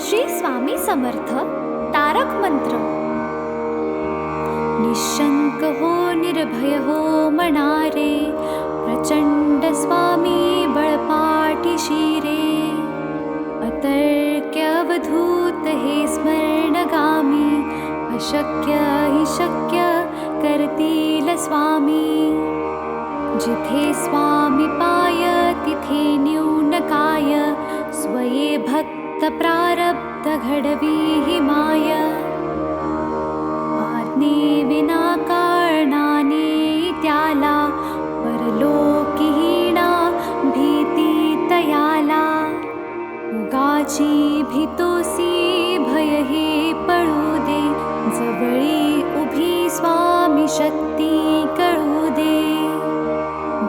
श्री स्वामी समर्थ तारक मंत्र। निशंक हो निर्भय हो मनारे, प्रचंड स्वामी बळपाठी शिरे। अतर्क्य अवधूत हे स्मरणगामी, अशक्य हि शक्य करतील स्वामी। जिथे स्वामी पाय तिथे न्यून काय, स्वये भक्त प्रारब्ध घडवी हि माय। आज्ञे विना कारणाने त्याला, परलोकीहीणा भीती तयाला। उगाची भीतोसी भय हे पळू दे, जवळी उभी स्वामी शक्ती कळू दे।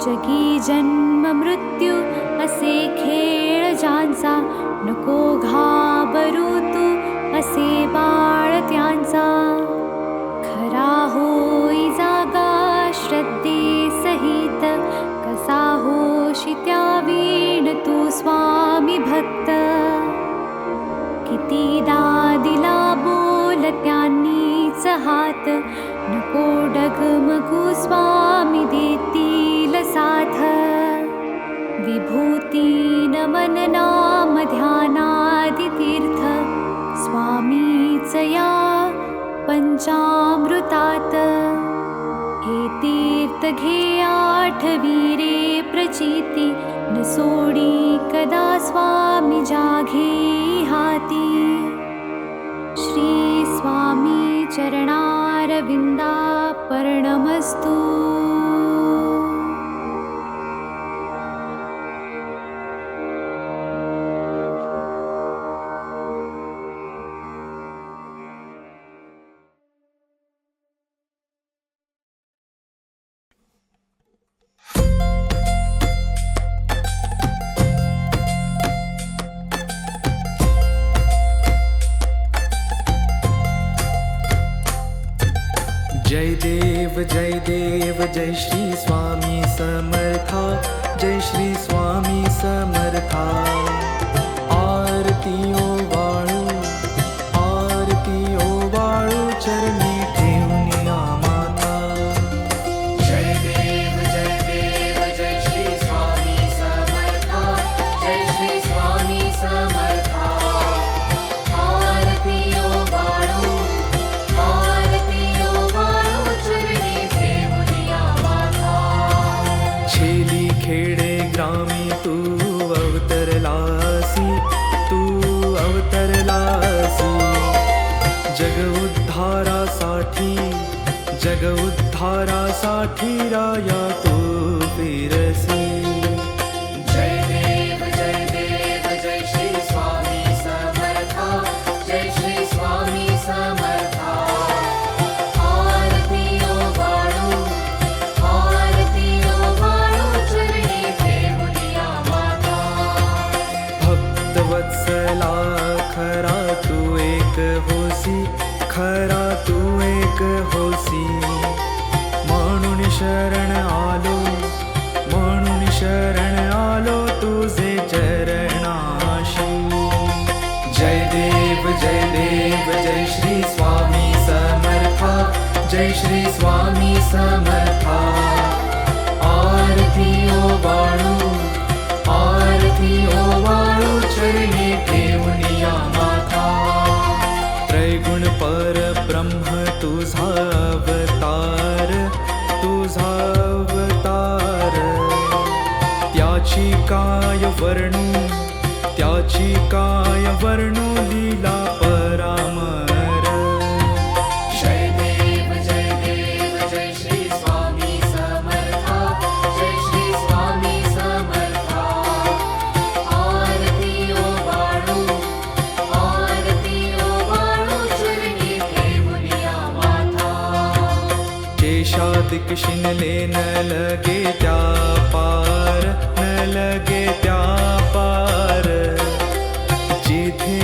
जगी जन्म मृत्यू असे खेळ ज्यांचा, नको घाबरू तू असे बाळ त्यांचा। खरा होई जागा श्रद्धे सहित, कसा होशी त्या वीण तू स्वामी भक्त। कितीदा दिला बोल त्यांनीच हात, नको डगमगू स्वामी देतील साथ। विभूती नमन नाम ध्यानादि तीर्थ, स्वामीच या पंचामृतात। हे तीर्थ घे आठवी रे प्रचिती, न सोडी कदा स्वामी जाघे हाती। श्री स्वामी चरणारविंदा पर्णमस्तु। जय देव जय श्री स्वामी समर्था, जय श्री स्वामी समर्था। आरती ओ वाळू चरणी ठेवून माता। जय देव जय श्री स्वामी समर्था, जय श्री स्वामी समर्था। आरती ओ वाळू चरणी ठेवून माता। छेली खेडे ग्रामी तू अवतरलासी, जग उद्धारासाठी राया तू फिरसी। जय देव जय श्री स्वामी समर्था, जय श्री स्वामी समर्था। आरती ओ वाळू चरणी ठेवून माता। भक्तवत्सला खरा तू एक होसी, खरा तू एक होसी। म्हणून शरण आलो तुझे चरणाशी। जय देव जय श्री स्वामी समर्था, जय श्री स्वामी समर्था। आरती ओ वाळू चरणी ठेवून माता। त्रैगुण परब्रह्म तुझा अवतार, त्याची काय वर्णू लीला परामर। जय देव जय श्री स्वामी समर्था, जय श्री स्वामी समर्था। आरती ओ वाळू चरणी ठेवून माता। केशादिक शिनले न लगे त्या पार, जेथे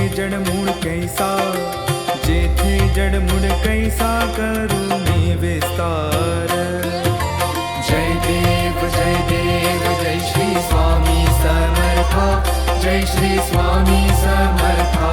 जडमूळ कैसा करुणी विस्तार। जय देव जय श्री स्वामी समर्था, जय श्री स्वामी समर्था।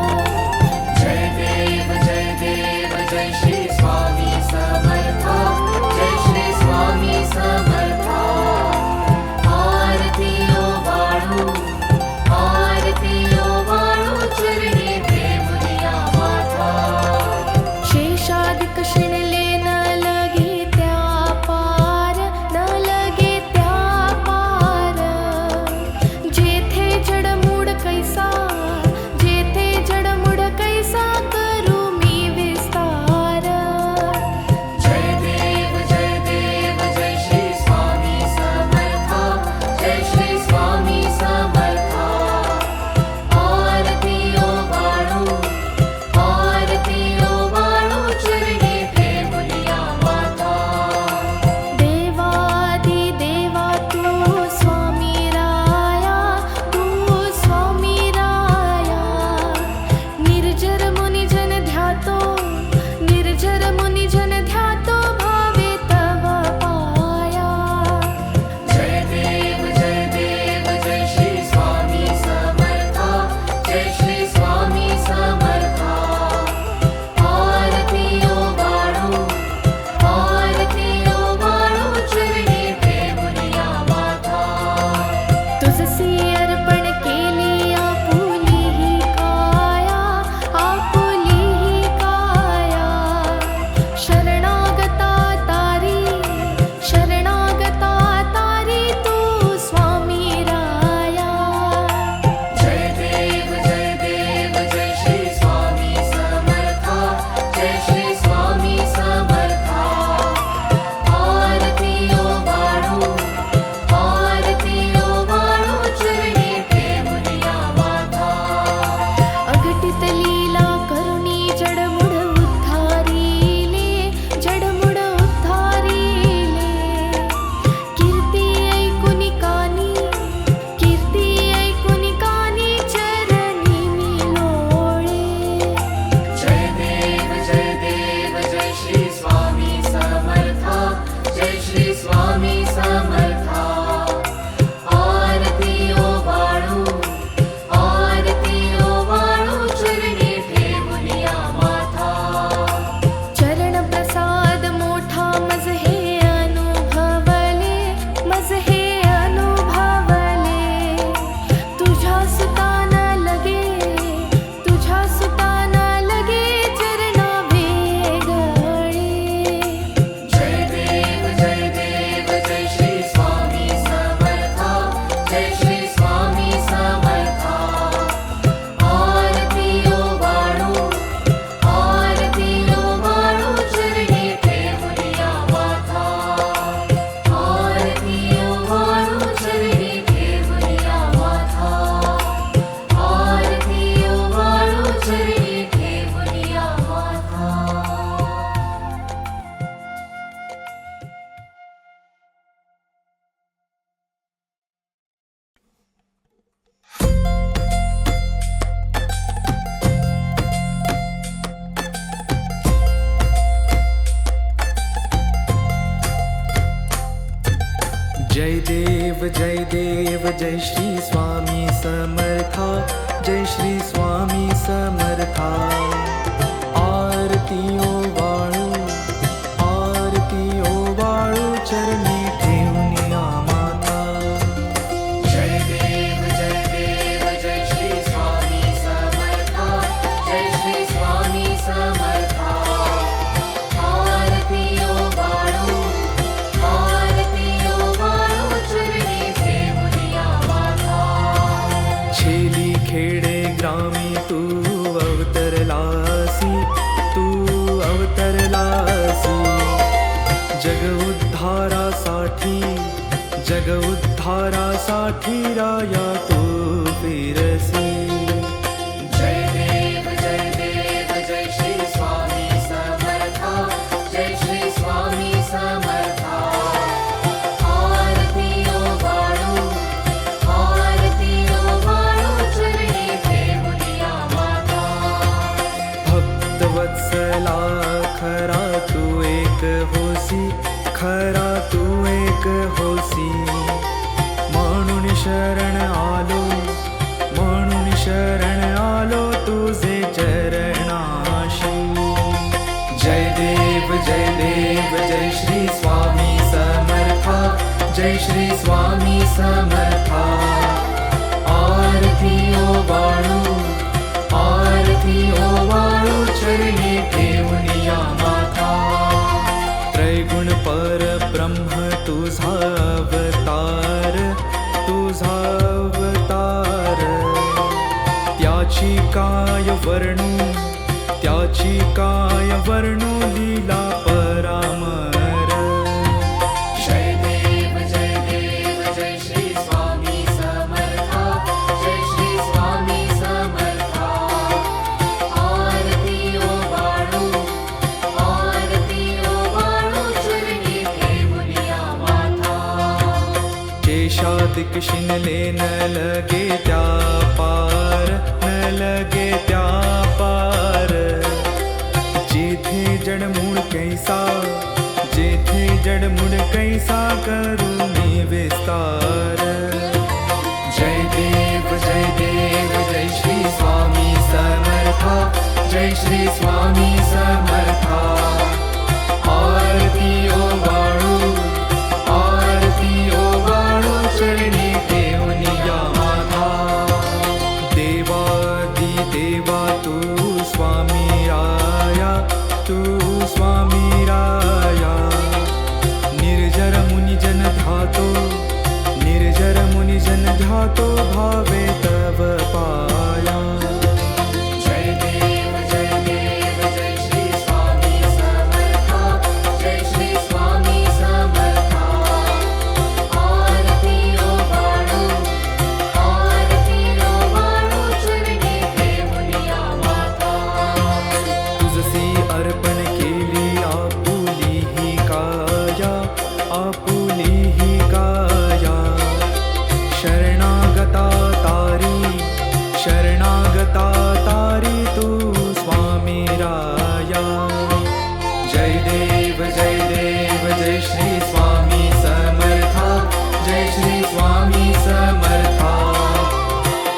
जय देव जय श्री स्वामी समर्था, जय श्री स्वामी समर्था. आरती ओवाळू चरणी ठेवूनिया माता. जय देव जय श्री स्वामी समर्था, जय श्री स्वामी समर्था. आरती ओवाळू चरणी ठेवूनिया माता. छेली खेडे ग्रामी तू अवतरलासी, तू अवतरलासी. जग उद्धारासाठी राया तू फिरसी. जय देव जय श्री स्वामी समर्था, जय श्री स्वामी समर्था. आरती ओवाळू चरणी ठेवूनिया माता. भक्तवत्सला खरा तू एक होसी, खरा तू एक होसी. म्हणून शरण आलो तुझे चरणाशी. जय देव जय श्री स्वामी समर्था, जय श्री स्वामी समर्था. आरती ओवाळू चरणी ठेवूनिया माता. त्रैगुण परब्रह्म तुझा अवतार, त्याची काय वर्णू लीला परामर. जय देव जय श्री स्वामी समर्था, जय श्री स्वामी समर्था. आरती ओवाळू चरणी ठेवूनिया माता. केशादिक शिनले न लगे त्या पार, न लगे त्या पार. जेथे जडमूळ कैसा करुणी विस्तार. जय देव जय श्री स्वामी समर्था, जय श्री स्वामी समर्था. आरती ओवाळू चरणी ठेवूनिया माता. देवादी देवा तू स्वामी राया, तू स्वामी राया. निर्जर मुनिजन ध्यातो भावे तव पाया. जय देव जय श्री स्वामी समर्था, जय श्री स्वामी समर्था. आरती ओवाळू चरणी ठेवूनिया माता. तुझसी अर्पण केली आपुली ही काया, आपुली ही काया. शरणागता तारी तू स्वामी राया. जय देव जय श्री स्वामी समर्था, जय श्री स्वामी समर्था.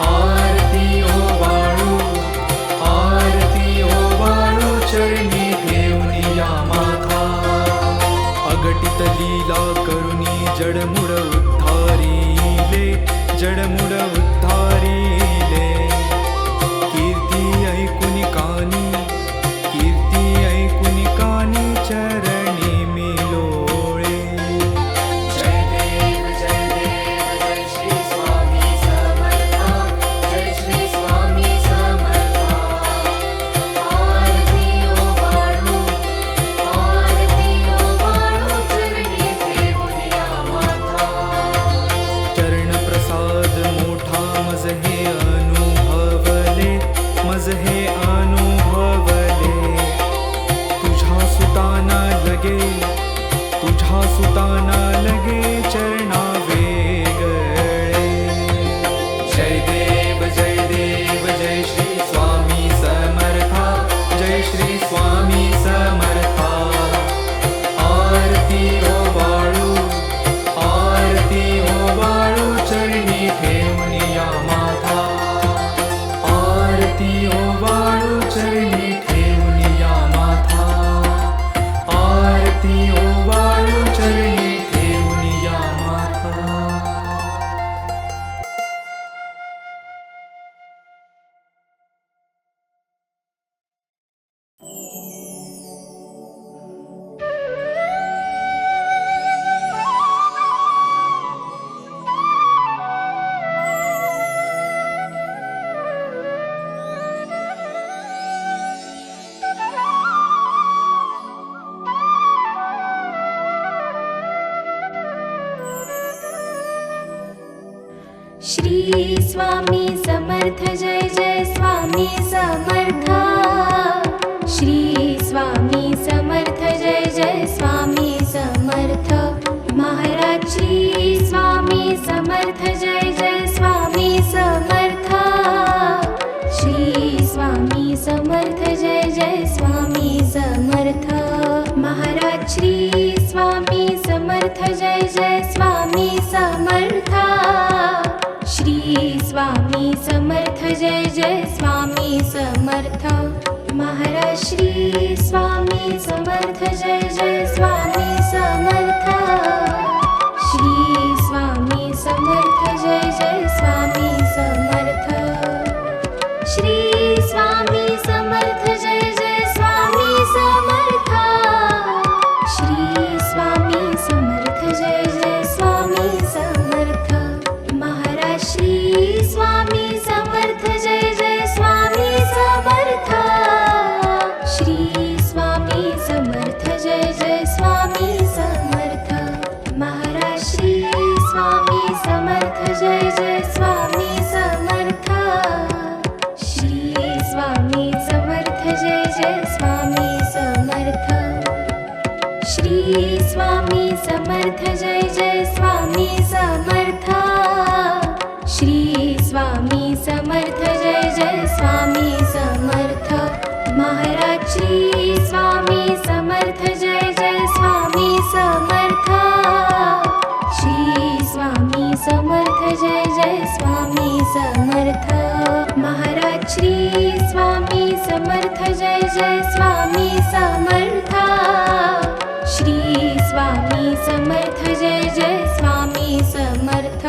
आरती ओवाळू चरणी ठेवूनिया माता. अगटित लीला करुणी जडमुड उद्धारिले. कीर्ती ऐकुनी कानी चरणी मिलोळे. जय देव जय श्री स्वामी समर्था, जय श्री स्वामी समर्था. आरती ओवाळू चरणी ठेवूनिया माता. चरण प्रसाद श्री स्वामी समर्थ जय जय स्वामी समर्थ श्री स्वामी समर्थ जय जय स्वामी समर्थ महाराज श्री स्वामी समर्थ जय जय स्वामी समर्थ श्री स्वामी समर्थ जय जय स्वामी समर्थ महाराज श्री स्वामी समर्थ जय जय स्वामी समर्थ श्री स्वामी समर्थ जय जय स्वामी समर्थ महाराज श्री स्वामी समर्थ जय जय स्वामी समर्थ श्री स्वामी समर्थ जय जय स्वामी समर्थ श्री स्वामी समर्थ जय जय स्वामी समर्थ श्री स्वामी समर्थ जय जय स्वामी समर्थ महाराज श्री स्वामी समर्थ जय जय स्वामी समर्थ श्री स्वामी समर्थ जय जय स्वामी समर्थ महाराज श्री स्वामी समर्थ जय जय स्वामी समर्थ श्री स्वामी समर्थ जय जय स्वामी समर्थ श्री स्वामी समर्थ जय जय स्वामी समर्थ श्री स्वामी समर्थ जय जय स्वामी समर्थ महाराज श्री स्वामी समर्थ जय जय स्वामी समर्थ श्री स्वामी समर्थ जय जय स्वामी समर्थ महाराज श्री स्वामी समर्थ जय जय स्वामी समर्थ श्री स्वामी समर्थ जय जय स्वामी समर्थ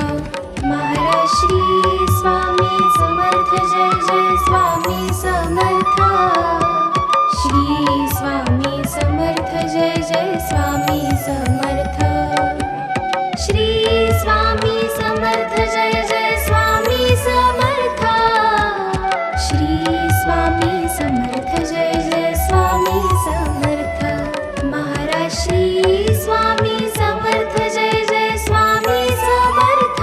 महाराज श्री स्वामी समर्थ जय जय स्वामी समर्थ श्री स्वामी समर्थ जय जय स्वामी समर्थ श्री स्वामी समर्थ जय जय स्वामी समर्थ श्री स्वामी समर्थ जय जय स्वामी समर्थ महाराज श्री स्वामी समर्थ जय जय स्वामी समर्थ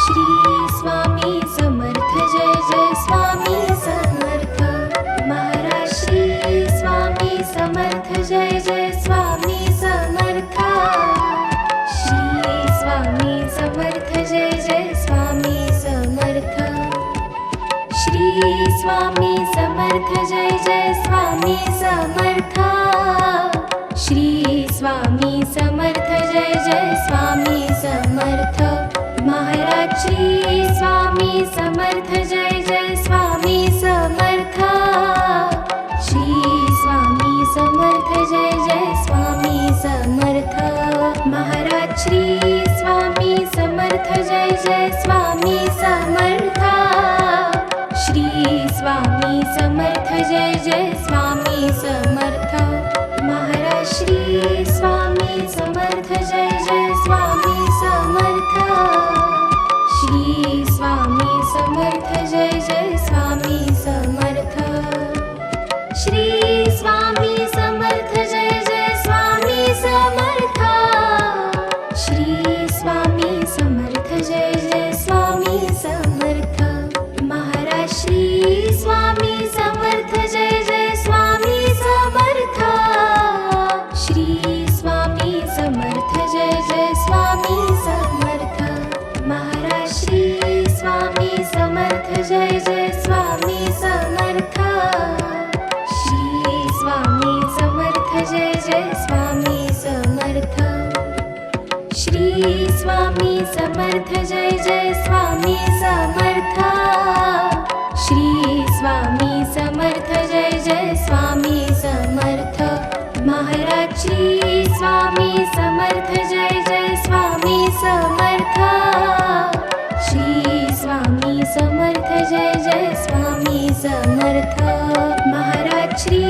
श्री स्वामी समर्थ जय जय स्वामी समर्थ महाराज श्री स्वामी समर्थ जय जय स्वामी समर्थ श्री स्वामी समर्थ जय जय स्वामी समर्थ श्री स्वामी समर्थ जय जय स्वामी समर्थ श्री स्वामी समर्थ जय जय स्वामी समर्थ महाराज श्री स्वामी समर्थ जय जय स्वामी समर्थ श्री स्वामी समर्थ जय जय स्वामी समर्थ महाराज श्री स्वामी समर्थ जय जय स्वामी समर्थ श्री स्वामी समर्थ जय जय स्वामी समर्थ महाराज श्री स्वामी समर्थ जय जय स्वामी समर्थ श्री स्वामी समर्थ जय जय स्वामी समर्थ श्री स्वामी समर्थ जय जय स्वामी समर्थ श्री स्वामी समर्थ जय जय स्वामी समर्थ महाराज श्री स्वामी समर्थ जय जय स्वामी समर्थ श्री स्वामी समर्थ जय जय स्वामी समर्थ महाराज श्री स्वामी समर्थ जय जय स्वामी समर्थ श्री स्वामी समर्थ जय जय स्वामी समर्थ श्री स्वामी समर्थ जय जय स्वामी समर्थ श्री स्वामी समर्थ जय जय स्वामी समर्थ महाराज श्री स्वामी समर्थ जय जय स्वामी समर्थ श्री स्वामी समर्थ जय जय स्वामी समर्थ महाराज श्री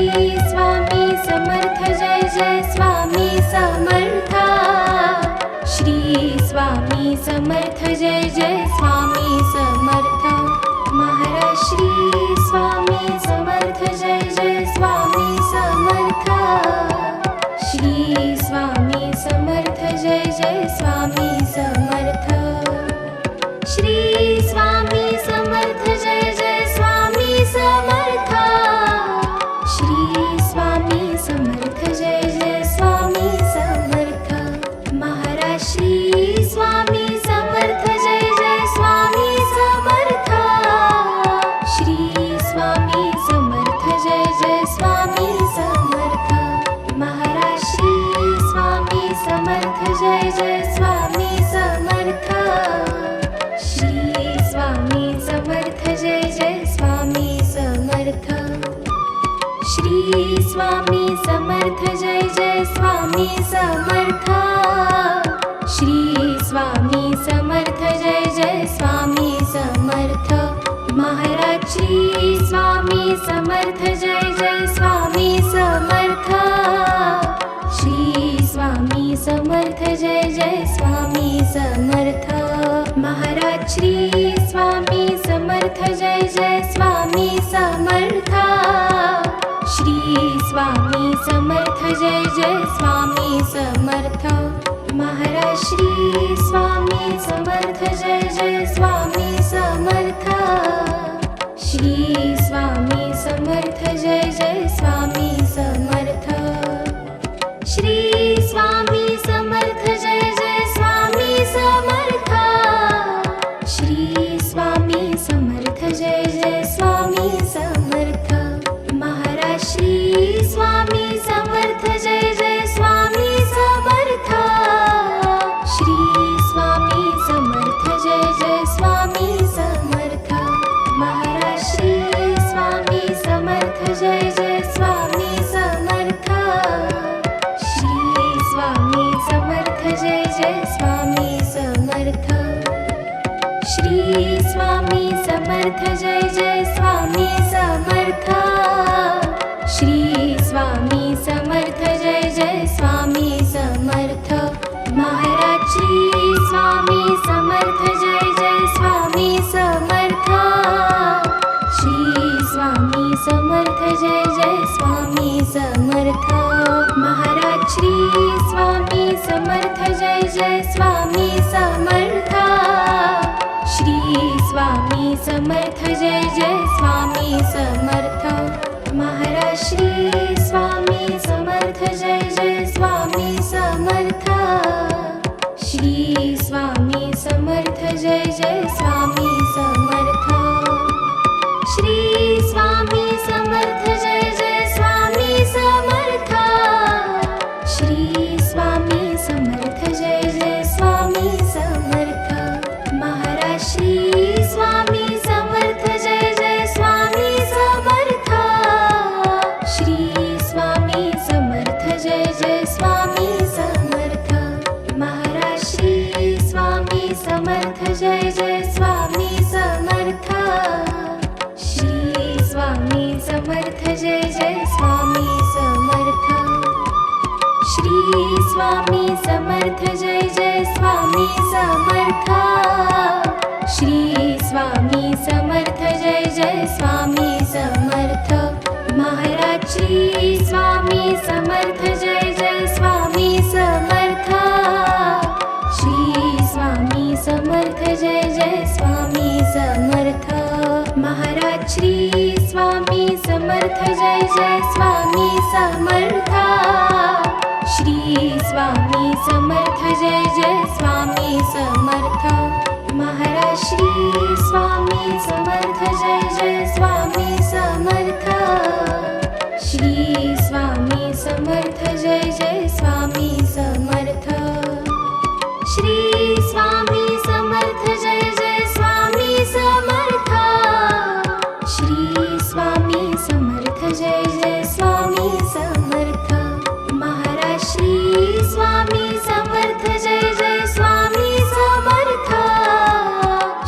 स्वामी समर्थ जय जय स्वामी समर्थ श्री स्वामी समर्थ जय जय स्वामी समर्थ महाराज श्री स्वामी समर्थ जय जय स्वामी समर्थ श्री स्वामी समर्थ जय जय स्वामी समर्थ श्री स्वामी समर्थ जय जय स्वामी समर्थ श्री स्वामी समर्थ जय जय स्वामी समर्थ महाराज श्री स्वामी समर्थ जय जय स्वामी समर्थ श्री स्वामी समर्थ जय जय स्वामी समर्थ महाराज श्री स्वामी समर्थ जय जय स्वामी समर्थ श्री स्वामी समर्थ जय जय स्वामी समर्थ महाराज श्री स्वामी समर्थ जय जय स्वामी समर्थ श्री स्वामी समर्थ जय जय स्वामी समर्थ श्री स्वामी समर्थ जय जय स्वामी समर्थ श्री स्वामी समर्थ जय जय स्वामी समर्थ महाराज श्री स्वामी समर्थ जय जय स्वामी समर्थ श्री स्वामी समर्थ जय जय स्वामी समर्थ महाराज श्री स्वामी समर्थ जय जय स्वामी समर्थ श्री स्वामी समर्थ जय जय स्वामी समर्थ श्री स्वामी समर्थ जय जय स्वामी समर्थ श्री स्वामी समर्थ जय जय स्वामी समर्थ महाराज श्री स्वामी समर्थ जय जय स्वामी समर्थ श्री स्वामी समर्थ जय जय स्वामी समर्थ महाराज श्री स्वामी समर्थ जय जय स्वामी समर्थ श्री स्वामी समर्थ जय जय स्वामी समर्थ महाराज श्री स्वामी समर्थ जय जय स्वामी समर्थ श्री स्वामी समर्थ जय जय स्वामी समर्थ श्री स्वामी समर्थ जय जय स्वामी समर्थ श्री स्वामी समर्थ जय जय स्वामी समर्थ महाराज श्री स्वामी समर्थ जय जय स्वामी समर्थ श्री स्वामी समर्थ जय जय स्वामी समर्थ महाराज श्री स्वामी समर्थ जय जय स्वामी समर्थ श्री स्वामी समर्थ जय जय स्वामी समर्थ श्री स्वामी समर्थ जय जय स्वामी समर्थ श्री स्वामी समर्थ जय जय स्वामी समर्थ महाराज श्री स्वामी समर्थ जय जय स्वामी समर्थ श्री स्वामी समर्थ जय जय स्वामी समर्थ महाराज श्री स्वामी समर्थ जय जय स्वामी समर्थ श्री स्वामी समर्थ जय जय स्वामी समर्थ महाराज श्री स्वामी समर्थ जय जय स्वामी समर्थ श्री स्वामी समर्थ जय जय स्वामी समर्थ श्री स्वामी समर्थ जय जय स्वामी समर्थ श्री स्वामी समर्थ जय जय स्वामी समर्थ महाराज श्री स्वामी समर्थ जय जय स्वामी समर्थ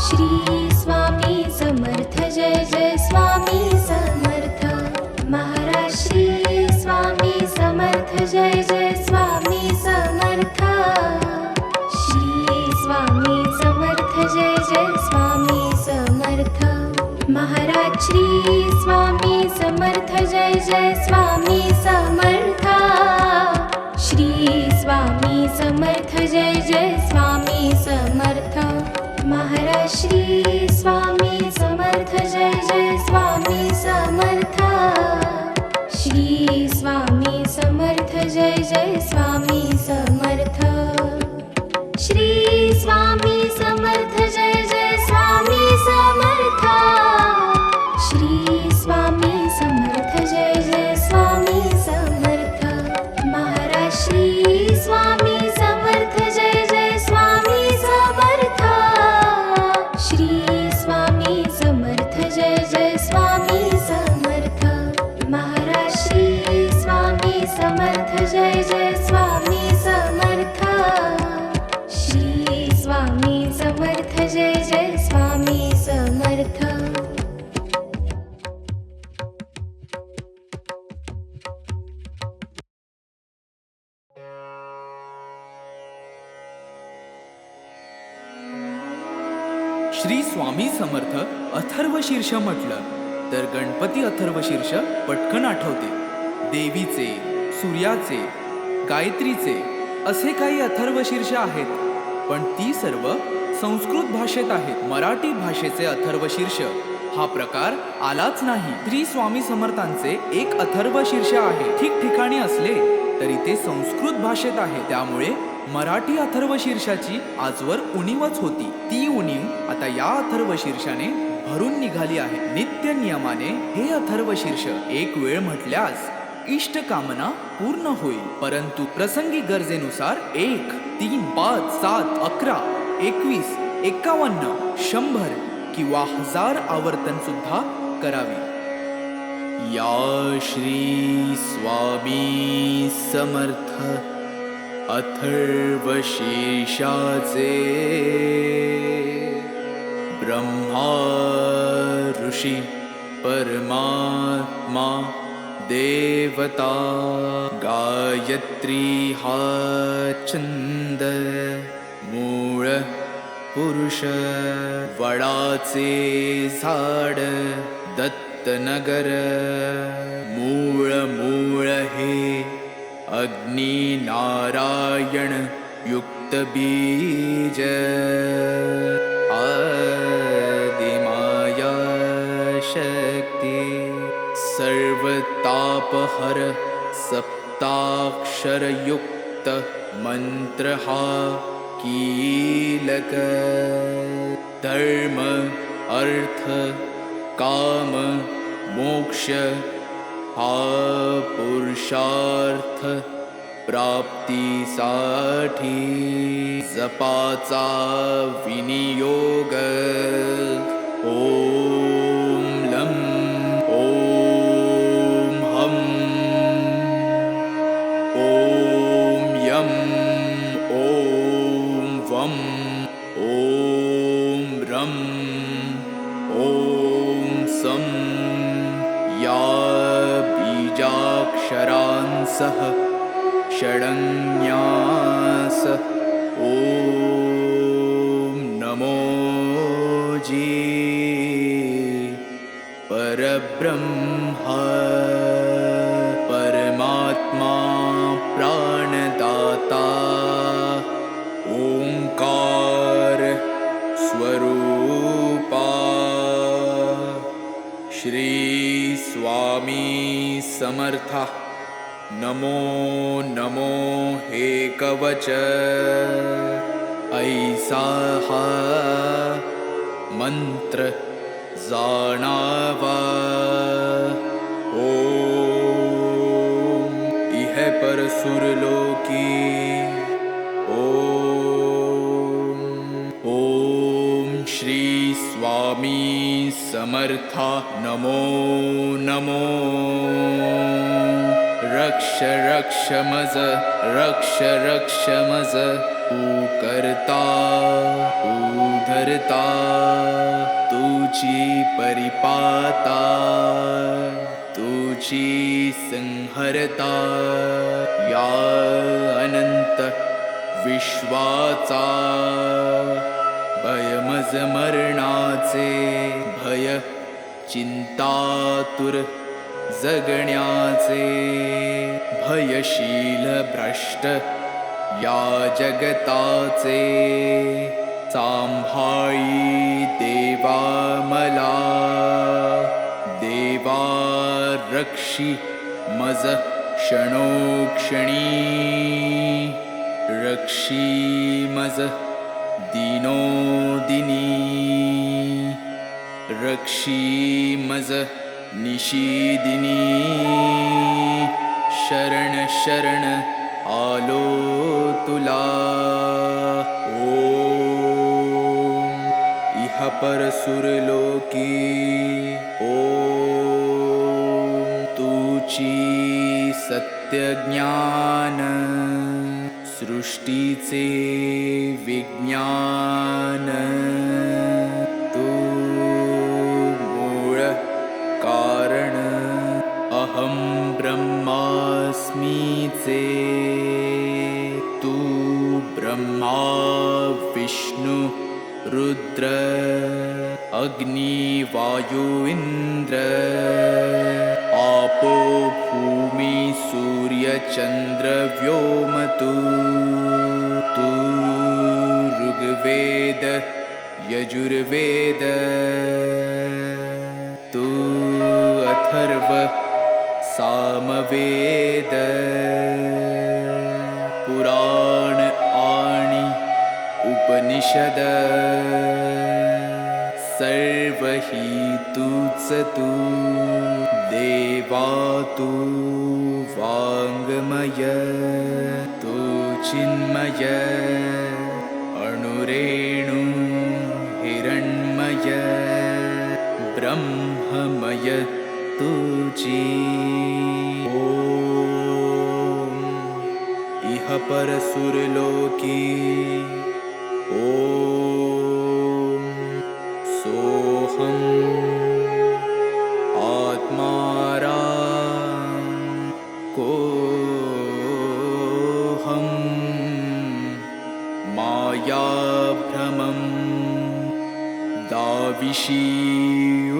श्री स्वामी समर्थ जय जय स्वामी समर्थ महाराज श्री स्वामी समर्थ जय जय स्वामी समर्थ श्री स्वामी समर्थ जय जय स्वामी समर्थ महाराज श्री स्वामी समर्थ जय जय स्वामी समर्थ श्री स्वामी समर्थ जय जय स्वामी समर्थ महाराज श्री स्वामी समर्थ जय जय स्वामी समर्थ श्री स्वामी समर्थ जय जय स्वामी समर्थ श्री स्वामी समर्थ जय जय स्वामी समर्थ श्री स्वामी समर्थ जय जय स्वामी समर्थ महाराज श्री स्वामी समर्थ जय जय स्वामी समर्थ श्री स्वामी समर्थ जय जय स्वामी समर्थ महाराज श्री स्वामी समर्थ अथर्वशीर्ष म्हटलं तर गणपती अथर्वशीर्ष पटकन आठवते. देवीचे, सूर्याचे, गायत्रीचे असे काही अथर्वशीर्ष आहेत, पण ती सर्व संस्कृत भाषेत आहेत. मराठी भाषेचे अथर्वशीर्ष हा प्रकार आलाच नाही. श्री स्वामी समर्थांचे एक अथर्वशीर्ष आहे. ठिकठिकाणी असले तरी ते संस्कृत भाषेत आहे. त्यामुळे मराठी अथर्वशीर्षाची आजवर उणीवच होती. ती उणीव आता या अथर्वशीर्षाने भरून निघाली आहे. नित्य नियमाने हे अथर्वशीर्ष एक वेळ म्हटल्यास इष्ट कामना पूर्ण होईल. परंतु प्रसंगी गरजेनुसार 1, 3, 5, 7, 11, 21, 51, 100 किंवा 1000 आवर्तन सुद्धा करावी. या श्री स्वामी समर्थ अथर्वशीर्षाचे ब्रह्मा ऋषी परमात्मा देवता गायत्री हा छंद मूळ पुरुष वडाचे झाड दत्तनगर मूळ मूळ हे अग्नी नारायण युक्त बीज आदिमाया शक्ती सर्व तापहर सप्ताक्षर युक्त मंत्र हा कीलक धर्म अर्थ काम मोक्ष हा पुरुषार्थ प्राप्तीसाठी जपाचा विनियोग. ओम लं ओम हम ओम यम ओम वम ओम रम ओम सम या बीजाक्षरांसह षडन्यास ओम नमो जी परब्रह्मा परमात्मा प्राणदाता ओंकार स्वरूपा श्री स्वामी समर्था. नमो नमो हे कवच ऐसा हा मंत्र जाणावा. ओम इह पर सुरलोकी ओम ओम श्री स्वामी समर्था. नमो नमो रक्ष रक्ष मज रक्ष रक्ष मज तू करता तू धरता तुझी परिपाता तुझी संहरता या अनंत विश्वाचा भयमज मरणाचे भय चिंतातुर जगण्याचे भयशील भ्रष्ट या जगताचे सांभाळी देवा मला देवा रक्षी मज क्षणोक्षणी रक्षी मज दिनोदिनी रक्षी मज निशिदिनी शरण शरण आलो तुला. ओम इह पर सुरलोकी ओम तुची सत्य ज्ञान सृष्टीचे विज्ञान तू मूळ कारण अहं ब्रह्मास्मीचे तू ब्रह्मा विष्णु रुद्र अग्नि वायु इन्द्र आपो भूमि सूर्य चन्द्र व्योमतु तु ऋग्वेद यजुर्वेद तु अथर्व सामवेद पुराण आणि उपनिषद सर्व हि तूच तू देवा तू वाङ्मय तू चिन्मय अणुरेणु हिरण्मय ब्रह्ममय तुझी ॐ इह परसुरलोकी ॐ सोऽहम् आत्मारा कोऽहं मायाभ्रमं दाविषी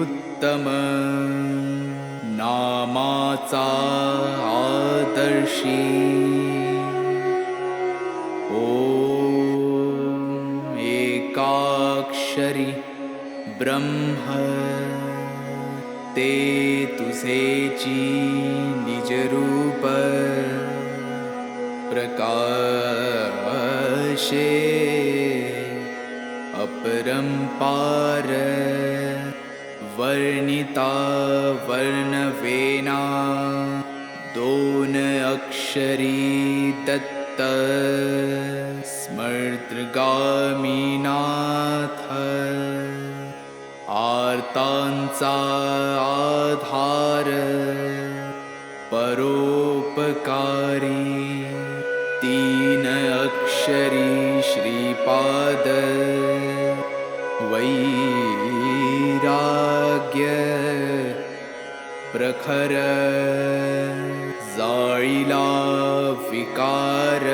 उत्तम नामाचा आदर्शी ॐ एकाक्षरी ब्रह्म ते तुझेची निजरूप प्रकाशे अपरंपार वर्णिता वर्णवेना दोन अक्षरी दत्त स्मर्तृगामीनाथ आर्तांचा आधार परोपकारी तीन अक्षरी श्रीपाद वैराग्य प्रखर जाळीला विकार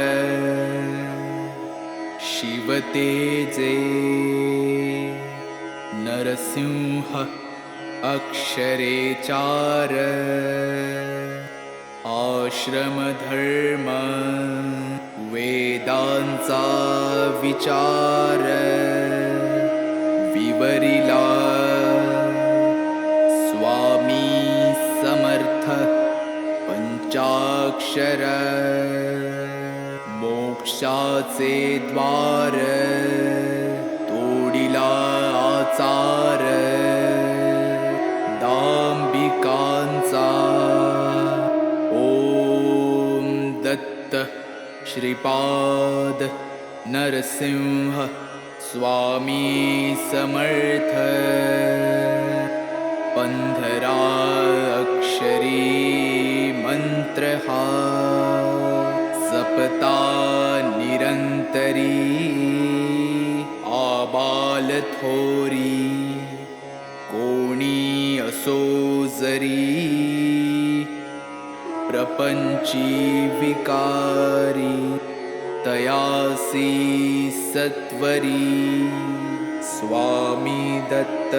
शिवतेजे नरसिंह अक्षरे चार आश्रमधर्म वेदांचा विचार विवरिला स्वामी समर्थ पंचाक्षर मोक्षाचे द्वार तोडिला आचार दांबिकांचा ओम दत्त श्रीपाद नरसिंह स्वामी समर्थ 15 अक्षरी मंत्र हा सपता निरंतरी आबाल थोरी कोणी असो जरी प्रपंची विकारी तयासी सत्वरी स्वामी दत्त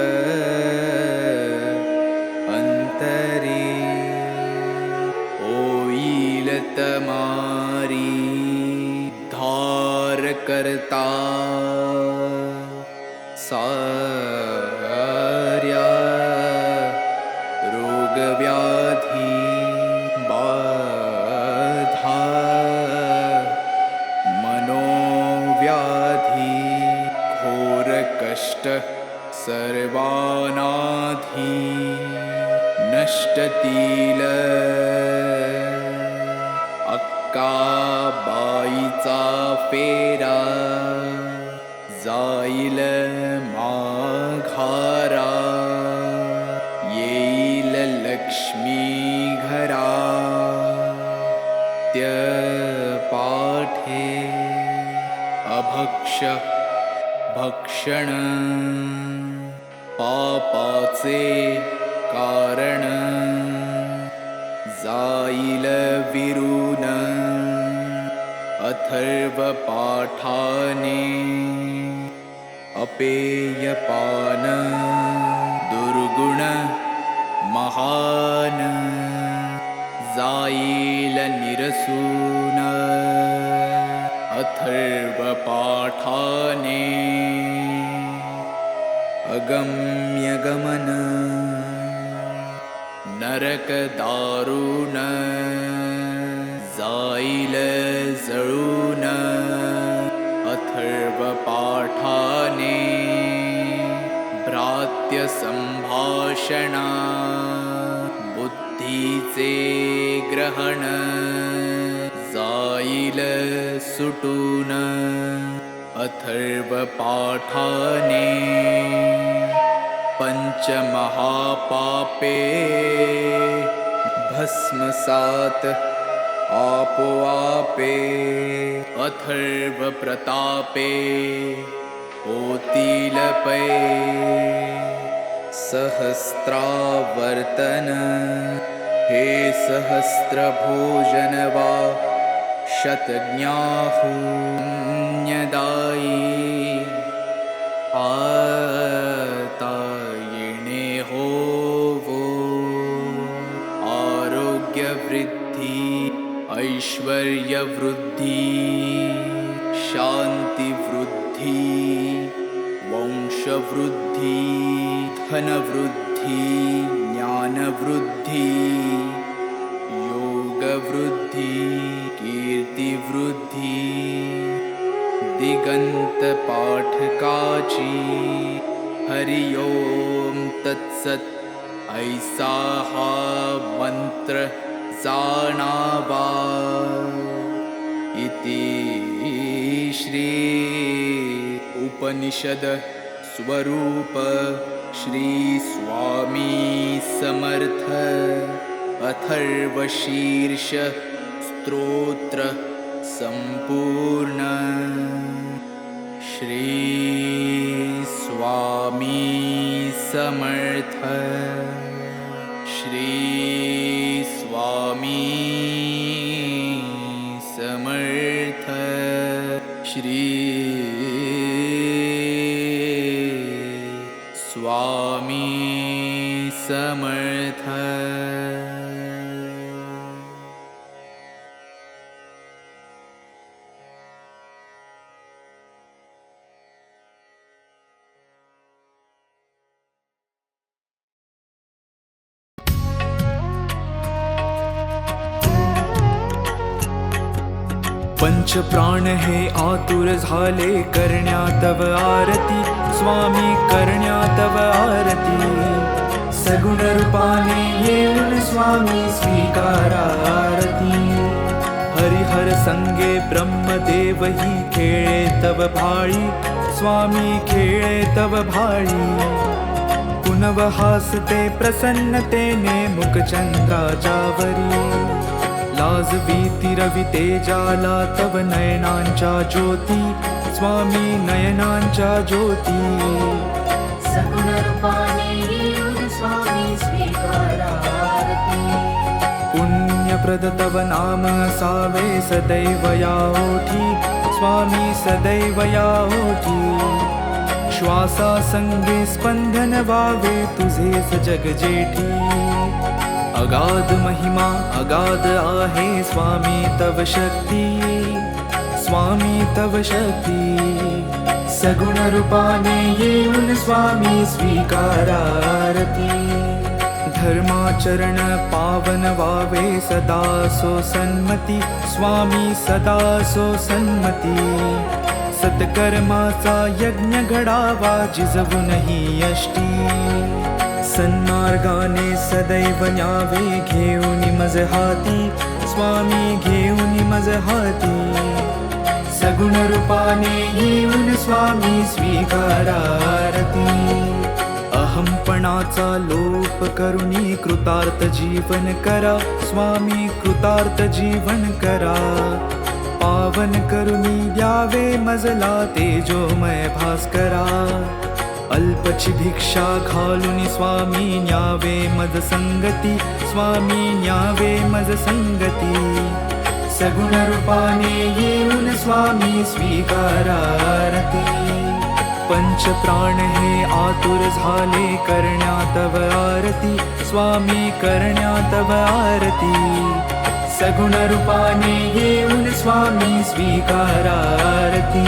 अंतरी होईल तमारी धार करता सार्या रोगव्याधी बाधा मनोव्याधी घोर कष्ट सर्वानाधी नष्टतील अक्काबाईचा फेरा जाईल माघारा येईल लक्ष्मी घरा त्य पाठे अभक्ष भक्षण पापाचे कारण जाईल विरून अथर्व पाठाने अपेयपान दुर्गुण महान जाईल निरसून अथर्व पाठाने अगम्य गमन नरक दारुण जाईल जळून अथर्व पाठाने भ्रात्य संभाषणा बुद्धीचे ग्रहण जाईल सुटून अथर्व पाठाने पंचमहापापे भस्मसात आपोआपे अथर्व प्रतापे होतील पै सहस्त्रावर्तन हे सहस्र भोजन वा शतज्ञाहुन्यदायी आता येणे होवो आरोग्य वृद्धी ऐश्वर्य वृद्धी शांती वृद्धी वंश वृद्धी धन वृद्धी ज्ञान वृद्धी योग वृद्धी कीर्ति वृद्धी दिगंत पाठकाची हरि ओम तत्सत ऐसा हा मंत्र जाणावा इति श्री उपनिषद स्वरूप श्री स्वामी समर्थ अथर्वशीर्ष स्तोत्र संपूर्ण श्री स्वामी समर्थ श्री स्वामी समर्थ श्री स्वामी समर्थ पंच प्राण हे आतुर झाले करण्या तव आरती स्वामी करण्या तव आरती सगुण रूपाने येऊन स्वामी स्वीकारा आरती हरिहर संगे ब्रह्मदेव ही खेळे तव भाळी स्वामी खेळे तव भाळी पुनव हासते प्रसन्नतेने मुखचंद्राच्यावरी लाज भीती रवी तेजाला तव नयनांच्या ज्योती स्वामी नयनांच्या ज्योती सगुण रूपाने येऊन स्वामी स्वीकारा आरती पुण्यप्रद तव नाम असावे सदैव या ओठी स्वामी सदैव या ओठी श्वासा संगे स्पंदन व्हावे तुझेच जग जेठी अगाध महिमा अगाध आहे स्वामी तव शक्ती स्वामी तव शक्ती सगुण रूपाने येऊन स्वामी स्वीकारा आरती धर्माचरण पावन व्हावे सदा सो सन्मती स्वामी सदा सो सन्मती सत्कर्माचा यज्ञ घडावा जिजवूनही यष्टी सन्मार्गाने सदैव न्यावे घेऊन मज हाती स्वामी घेऊन मज हाती सगुण रूपाने येऊन स्वामी स्वीकारा आरती अहंपणाचा लोप करुणी कृतार्थ जीवन करा स्वामी कृतार्थ जीवन करा पावन करुणी द्यावे मजला तेजोमय भास्करा अल्पची भिक्षा घालून स्वामी न्यावे मज संगती स्वामी न्यावे मज संगती सगुण रूपाने येऊन स्वामी स्वीकारा आरती पंचप्राण हे आतुर झाले करण्या तव आरती, स्वामी करण्या तव आरती. सगुण रूपाने येऊन स्वामी स्वीकारा आरती,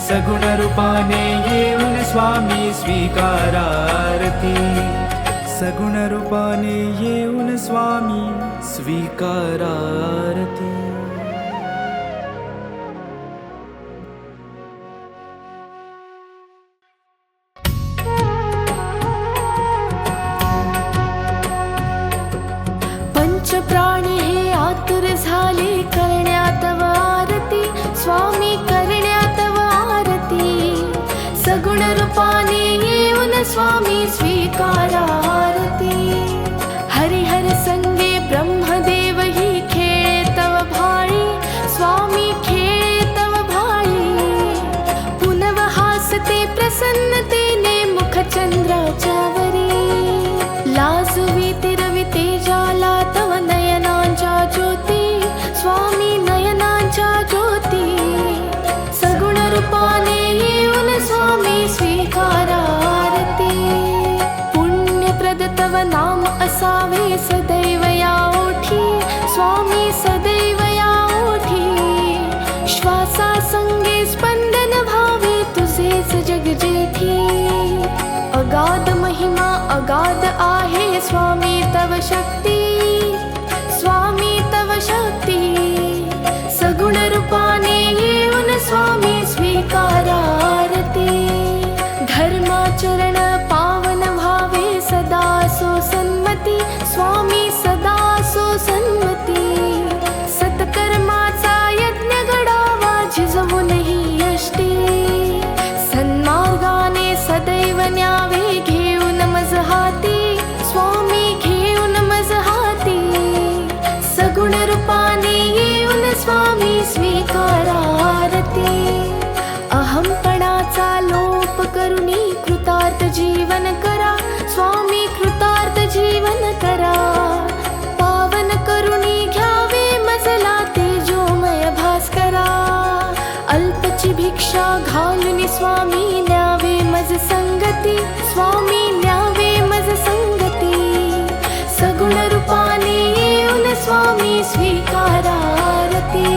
सगुण रूपाने येऊन स्वामी स्वीकारा आरती, सगुण रूपाने येऊन स्वामी स्वीकारा आरती. पंचप्राणी हे आतुर झाले करण्या तव आरती, स्वामी करण्या तव आरती. सगुण रूपाने येऊन स्वामी स्वीकारा आरती. हरिहर संगे ब्रह्मदेव ही खेळे तव भाळी, स्वामी खेळे तव भाळी. पुनव हासते प्रसन्नतेने मुख चंद्राच्या वरी. लाजवी तिरवी तेजाला तव नयनांच्या ज्योती, स्वामी नयनांच्या ज्योती. सगुण रूपाने येऊन स्वामी स्वीकारा आरती. पुण्यप्रद तव नाम असावे सदैव या ओठी, स्वामी सदैव या ओठी. श्वासा संगे स्पंदन भावे तुझेच जग जेठी. अगाध महिमा अगाध आहे स्वामी तव शक्ती, स्वामी तव शक्ती. सगुण रूपाने येऊन स्वामी स्वीकारा आरती. धर्माचरण पावन भावे सदा सो सन्मती, स्वामी सदा सो सन्मती. सत्कर्माचा यज्ञ घडावा झिजवूनही यष्टी. सन्मार्गाने सदैव न्यावे घेऊन मज हाती, स्वामी घेऊन मज हाती. सगुण रूपाने येऊन स्वामी स्वीकारा आरती. अहंपणाचा लोप करुणी कृतार्थ जीवन करा, स्वामी कृतार्थ जीवन करा. पावन करुणी घ्यावे मजला तेजोमय भास्करा. अल्पची भिक्षा घालून स्वामी न्यावे मज संगती, स्वामी न्यावे मज संगती. सगुण रूपाने येऊन स्वामी स्वीकारा आरती.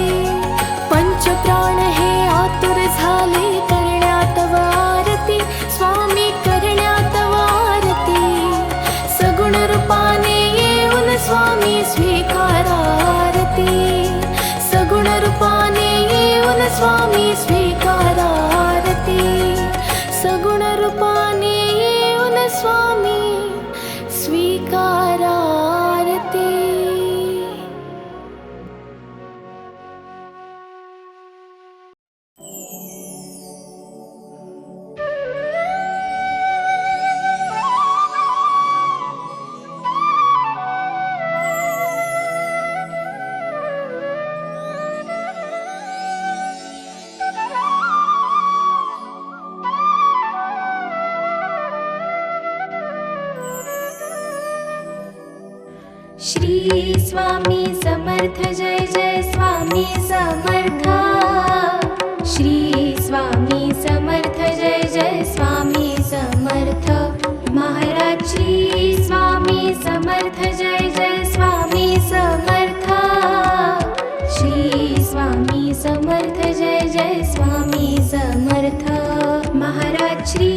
पंचप्राण हे आतुर झाले करण्या तव आरती, स्वामी करण्या तव आरती. सगुण रूपाने येऊन स्वामी स्वीकारा आरती. सगुण रूपाने येऊन स्वामी स्वीकारा आरती. सगुण रूपाने येऊन स्वामी स्वीकारा आरती. श्री स्वामी समर्थ जय जय स्वामी समर्थ. श्री स्वामी समर्थ जय जय स्वामी समर्थ. महाराज श्री स्वामी समर्थ जय जय स्वामी समर्थ. श्री स्वामी समर्थ जय जय स्वामी समर्थ. महाराज श्री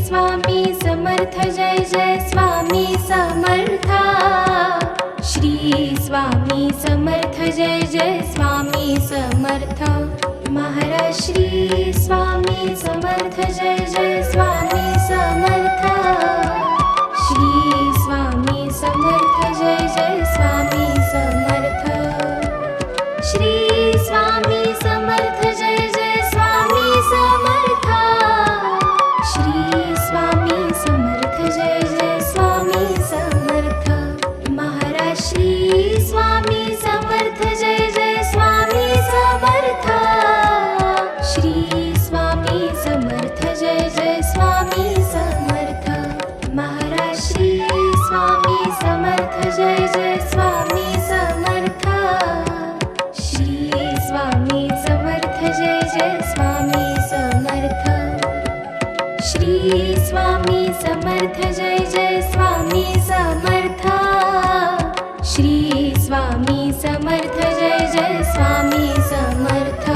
स्वामी समर्थ जय जय स्वामी समर्थ. श्री स्वामी समर्थ जय जय स्वामी समर्थ. महाराज श्री स्वामी समर्थ जय जय स्वामी समर्थ. श्री स्वामी समर्थ जय जय स्वामी समर्थ. श्री स्वामी समर्थ जय जय स्वामी समर्थ. श्री स्वामी समर्थ जय जय स्वामी समर्थ. महाराज श्री स्वामी समर्थ जय जय स्वामी समर्थ. श्री स्वामी समर्थ जय जय स्वामी समर्थ. महाराज श्री स्वामी समर्थ जय स्वामी समर्थ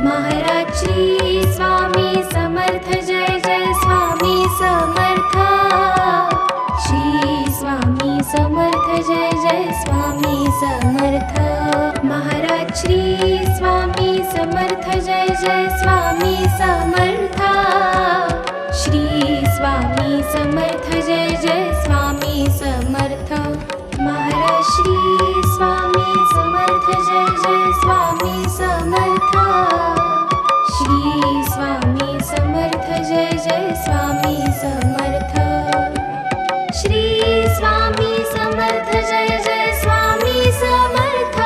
महाराज श्री स्वामी समर्थ जय जय स्वामी समर्थ श्री स्वामी समर्थ जय जय स्वामी समर्थ महाराज श्री स्वामी समर्थ जय जय स्वामी समर्थ श्री स्वामी समर्थ जय जय स्वामी समर्थ महाराज श्री स्वामी समर्थ जय जय स्वामी समर्थ श्री स्वामी समर्थ जय जय स्वामी समर्थ श्री स्वामी समर्थ जय जय स्वामी समर्थ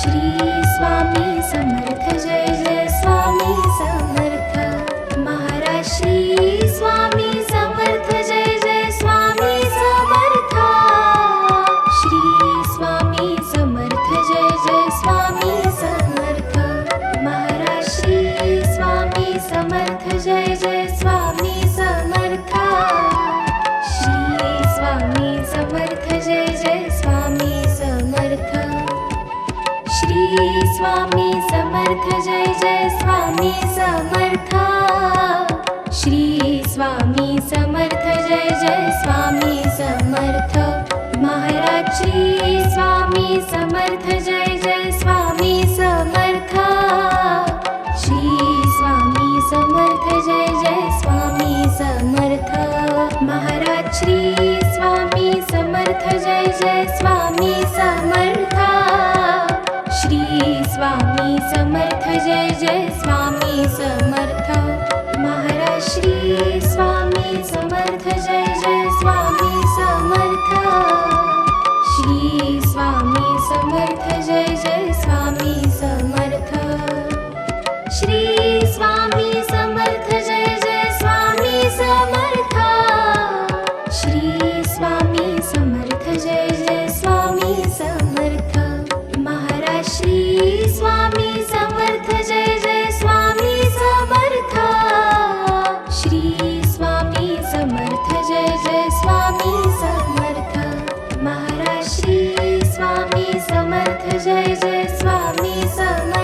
श्री स्वामी समर्थ जय जय स्वामी समर्थ महाराज श्री स्वामी समर्थ जय जय स्वामी समर्थ श्री स्वामी समर्थ जय जय स्वामी समर्थ महाराज श्री स्वामी समर्थ जय जय स्वामी समर्थ श्री स्वामी समर्थ जय जय स्वामी समर्थ श्री स्वामी समर्थ जय जय स्वामी समर्थ श्री स्वामी समर्थ जय जय स्वामी समर्थ महाराज श्री स्वामी समर्थ जय जय स्वामी समर्थ श्री स्वामी समर्थ जय जय स्वामी समर्थ महाराज श्री स्वामी समर्थ जय जय स्वामी समर्थ श्री स्वामी समर्थ जय जय स्वामी समर्थ महाराज श्री स्वामी समर्थ जय जय स्वामी समर्थ श्री स्वामी समर्थ जय जय स्वामी समर्थ श्री स्वामी समर्थ जय जय स्वामी समर्थ श्री स्वामी समर्थ जय जय स्वामी समर्थ महाराज श्री स्वामी समर्थ जय जय स्वामी समर्थ श्री स्वामी समर्थ जय जय स्वामी समर्थ महाराज श्री स्वामी समर्थ जय जय स्वामी समर्थ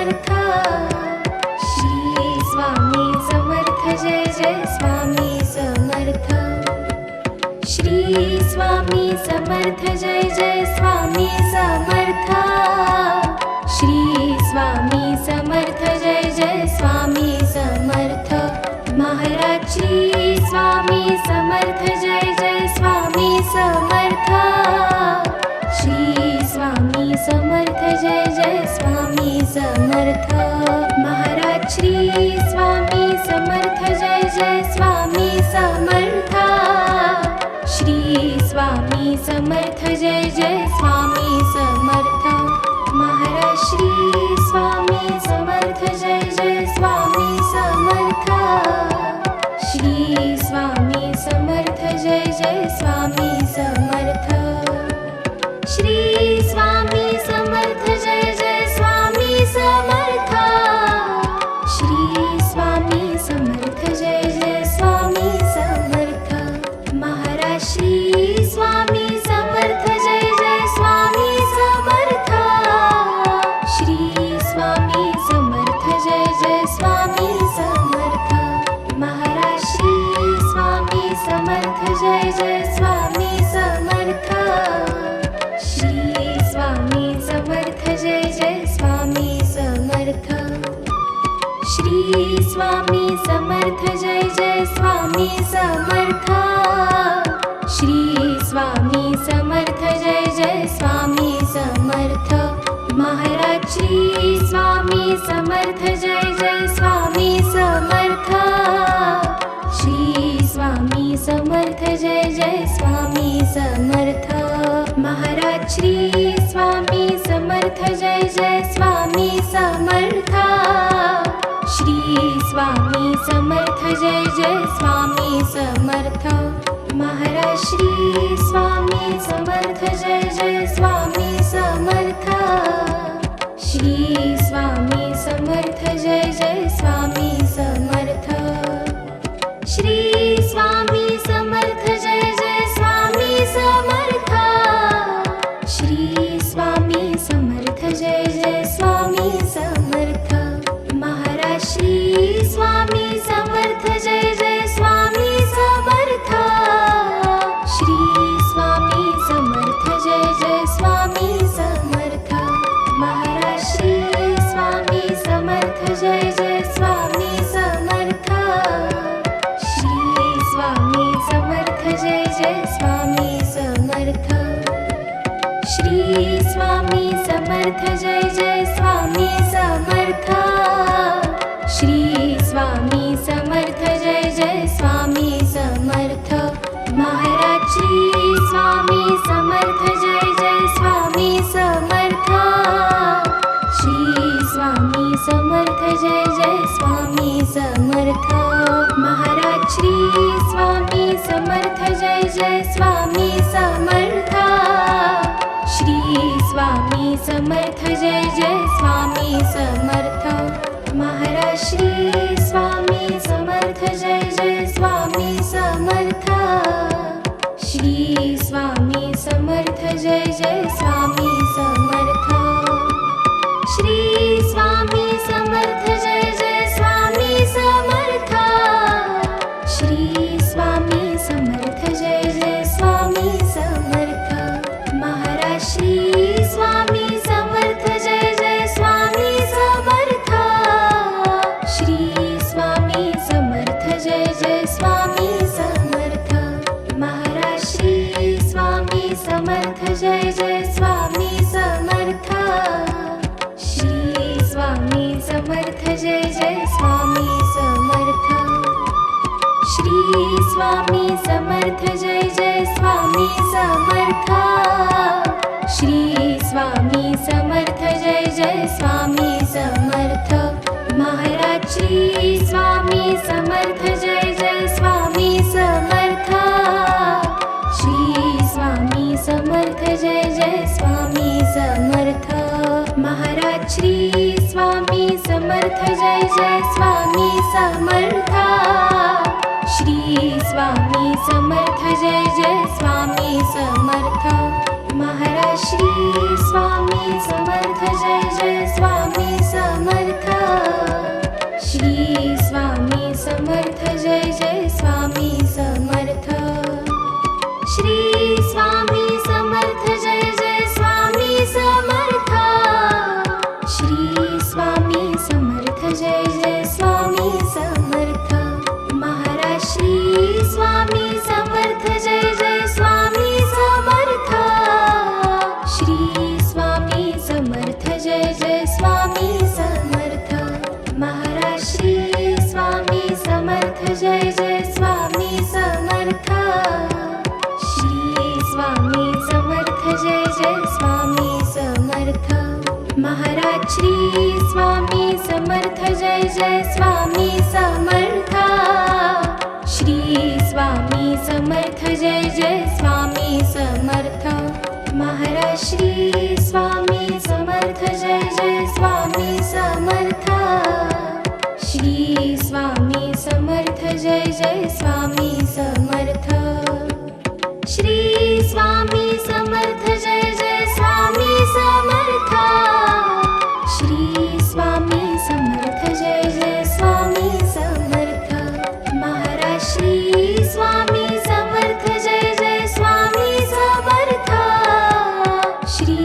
श्री स्वामी समर्थ जय जय स्वामी समर्थ श्री स्वामी समर्थ जय जय स्वामी समर्थ श्री स्वामी समर्थ जय जय स्वामी समर्थ महाराज श्री स्वामी समर्थ जय जय स्वामी समर्थ श्री स्वामी समर्थ जय जय स्वामी समर्थ महाराज श्री स्वामी समर्थ जय जय स्वामी समर्थ श्री स्वामी समर्थ जय जय स्वामी समर्थ महाराज श्री स्वामी समर्थ जय जय स्वामी समर्थ श्री स्वामी समर्थ जय जय स्वामी समर्थ श्री स्वामी समर्थ जय जय स्वामी समर्थ श्री स्वामी समर्थ जय जय स्वामी समर्थ महाराज श्री स्वामी समर्थ जय जय स्वामी समर्थ श्री स्वामी समर्थ जय जय स्वामी समर्थ महाराज श्री स्वामी समर्थ जय जय स्वामी समर्थ श्री स्वामी समर्थ जय जय स्वामी समर्थ श्री स्वामी समर्थ जय जय स्वामी समर्थ श्री स्वामी समर्थ जय जय स्वामी समर्थ महाराज श्री स्वामी समर्थ जय जय स्वामी समर्थ श्री स्वामी समर्थ जय जय स्वामी समर्थ महाराज श्री स्वामी समर्थ जय जय स्वामी समर्थ श्री स्वामी समर्थ जय जय स्वामी समर्थ महाराज श्री स्वामी समर्थ जय जय स्वामी समर्थ श्री स्वामी समर्थ जय जय स्वामी समर्थ श्री स्वामी समर्थ जय जय स्वामी समर्थ श्री स्वामी समर्थ जय समर्थ जय जय स्वामी समर्थ श्री स्वामी समर्थ जय जय स्वामी समर्थ महाराज श्री स्वामी समर्थ जय जय स्वामी समर्थ श्री स्वामी समर्थ जय जय स्वामी समर्थ महाराज श्री स्वामी समर्थ जय जय स्वामी समर्थ श्री स्वामी समर्थ जय जय स्वामी समर्थ महाराज श्री स्वामी समर्थ जय जय स्वामी समर्थ श्री स्वामी समर्थ जय जय स्वामी समर्थ श्री स्वामी समर्थ जय जय स्वामी समर्थ श्री स्वामी समर्थ जय जय स्वामी समर्थ महाराज श्री स्वामी समर्थ जय जय स्वामी समर्थ श्री स्वामी समर्थ जय जय स्वामी समर्थ महाराज श्री स्वामी समर्थ जय जय स्वामी समर्थ श्री स्वामी समर्थ जय जय स्वामी समर्थ श्री स्वामी समर्थ जय जय स्वामी समर्थ श्री स्वामी समर्थ जय जय स्वामी समर्थ महाराज श्री स्वामी समर्थ जय जय स्वामी समर्थ श्री स्वामी समर्थ जय जय स्वामी समर्थ महाराज श्री स्वामी समर्थ जय जय स्वामी समर्थ श्री स्वामी समर्थ जय जय स्वामी समर्थ महाराज श्री स्वामी समर्थ जय जय स्वामी समर्थ श्री स्वामी समर्थ जय जय स्वामी समर्थ श्री स्वामी समर्थ जय जय स्वामी समर्थ श्री स्वामी समर्थ जय जय स्वामी समर्थ महाराज श्री स्वामी समर्थ जय जय स्वामी समर्थ श्री स्वामी समर्थ जय जय स्वामी समर्थ महाराज श्री स्वामी समर्थ जय जय स्वामी समर्थ श्री स्वामी समर्थ जय जय स्वामी समर्थ महाराज श्री स्वामी समर्थ जय जय स्वामी समर्थ श्री स्वामी समर्थ जय जय स्वामी समर्थ महाराज श्री स्वामी समर्थ जय जय स्वामी समर्थ श्री स्वामी समर्थ जय जय स्वामी समर्थ श्री स्वामी समर्थ जय जय स्वामी समर्थ श्री स्वामी समर्थ जय जय स्वामी समर्थ महाराज श्री स्वामी समर्थ जय जय स्वामी समर्थ श्री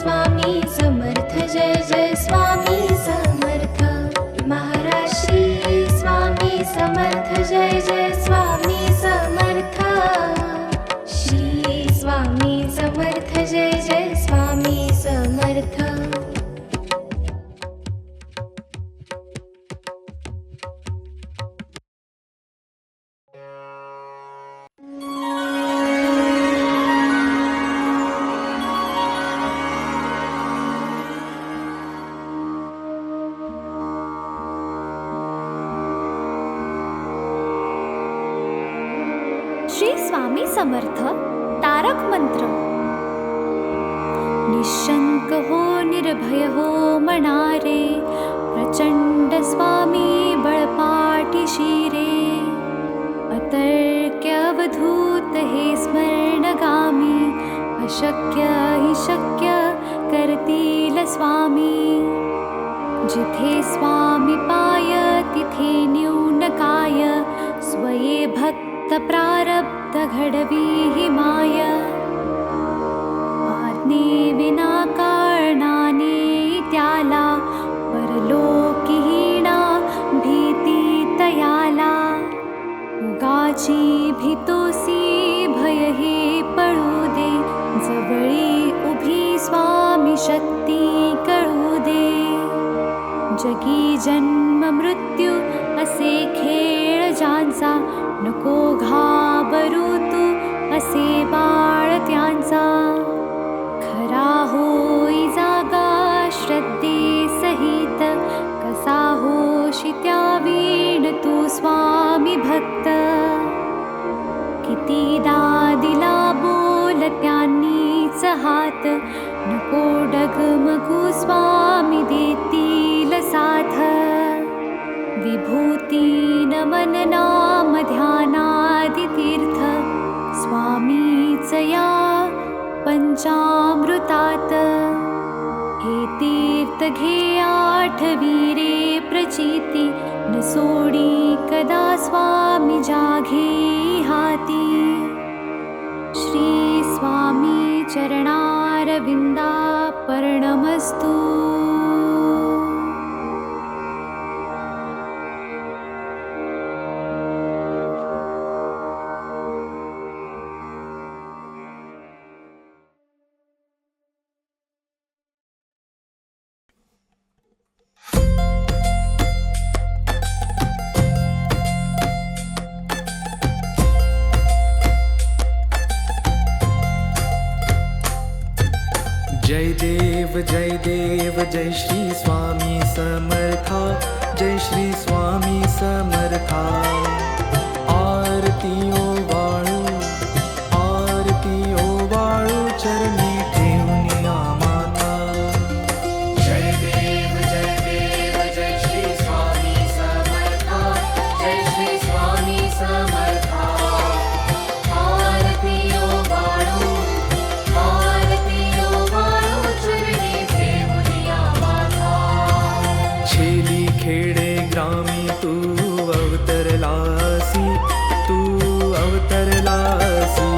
स्वामी समर्थ जय जय स्वामी समर्थ महाराज श्री स्वामी समर्थ जय जय स्वामी समर्थ श्री स्वामी समर्थ जय जय स्वामी समर्थ श्री स्वामी समर्थ तारक मंत्र. निशंक हो निर्भय हो मनारे, प्रचंड स्वामी बळपाटी शिरे. अतर्क्य अवधूत हे स्मरणगामी, अशक्य हि शक्य करतील स्वामी. जिथे स्वामी पाय तिथे न्यून काय, स्वये भक्त प्रारब्ध घडवी हि माय. आज्ञे विना कारणाने त्याला, परलोकीहीणा भीती तयाला. उगाची भीतोसी भय हे पळू दे, जवळी उभी स्वामी शक्ती जगी जन्म मृत्यू असे खेळ ज्यांचा, नको घाबरू तू असे बाळ त्यांचा. खरा होई जागा श्रद्धे सहित, कसा होशी त्या वीण तू स्वामी भक्त. कितीदा दिला बोल त्यांनीच हात, नको डगमगू स्वामी देतील साथ. विभूती नमन नाम ध्यानादि तीर्थ, स्वामीच या पंचामृतात. हे तीर्थ घे आठवीरे प्रचिती, न सोडी कदा स्वामी जाघे हाती. श्री स्वामी चरणारविंदा पर्णमस्तु. जय देव जय श्री स्वामी समर्था, जय श्री स्वामी समर्था. आरती ओवाळू, आरती ओवाळू चरणी ठेवून माता. जय देव जय श्री स्वामी समर्था, जय श्री स्वामी समर्था. आरती ओवाळू, आरती ओवाळू चरणी ठेवूया माता. छेली खेडे ग्रामी तू अवतरलासी, तू अवतरलासी.